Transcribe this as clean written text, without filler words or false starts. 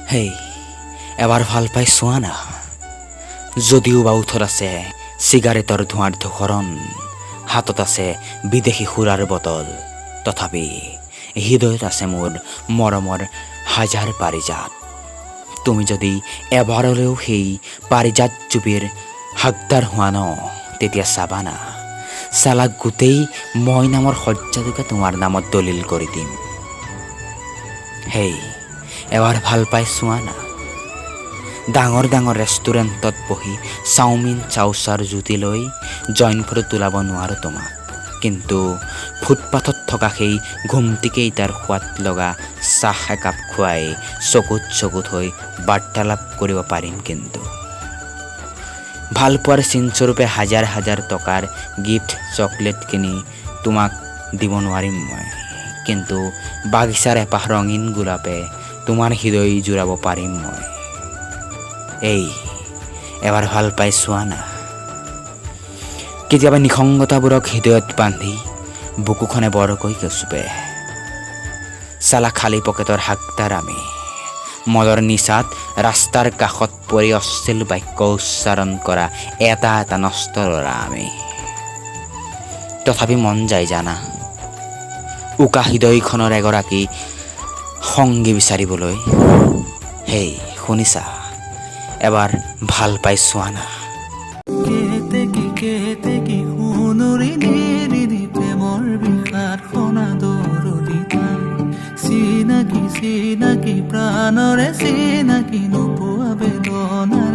হেই এবাৰ ভাল পাই চোৱা না যদিও বা ওঠত আছে চিগাৰেটৰ ধোঁৱাৰ ধোখৰণ হাতত আছে বিদেশী সুৰাৰ বটল তথাপি হৃদয়ত আছে মোৰ মৰমৰ হাজাৰ পাৰিজাত তুমি যদি এবাৰলৈও সেই পাৰিজাত জুবিৰ হাকদাৰ হোৱা ন তেতিয়া চাবা না চালা গোটেই মই নামৰ শয্যাটোকে তোমাৰ নামত দলিল কৰি দিম হেই এবাৰ ভাল পাই চোৱা না ডাঙৰ ডাঙৰ ৰেষ্টুৰেণ্টত বহি চাওমিন চাওচাৰ জুতি লৈ জইন ফটো তোলাব নোৱাৰো তোমাক কিন্তু ফুটপাথত থকা সেই ঘুমটিকেইটাৰ সোৱাদ লগা চাহ একাপ খুৱাই চকুত হৈ বাৰ্তালাপ কৰিব পাৰিম কিন্তু ভালপোৱাৰ চিনস্বৰূপে হাজাৰ হাজাৰ টকাৰ গিফ্ট চকলেট কিনি তোমাক দিব নোৱাৰিম মই কিন্তু বাগিচাৰ এপাহ ৰঙীন গোলাপে তোমাৰ হৃদয় জোৰাব পাৰিম মই এই এবাৰ ভাল পাই চোৱা না কেতিয়াবা নিসংগতাবোৰক হৃদয়ত বান্ধি বুকুখনে বৰকৈ গচুপে চালা খালী পকেটৰ হাকদাৰ আমি মদৰ নিচাত ৰাস্তাৰ কাষত পৰি অশ্লীল বাক্য উচ্চাৰণ কৰা এটা নষ্ট ল'ৰা আমি তথাপি মন যায় জানা উকা হৃদয়খনৰ এগৰাকী সংগী বিচাৰিবলৈ হেই শুনিছা এবাৰ ভাল পাই চোৱা না কেতেকি সোণৰি নিৰিৰি প্ৰেমৰ বিষাদ সনাদৰদিতা চিনাকি প্ৰাণৰে চিনাকি নোপোৱা বেদনা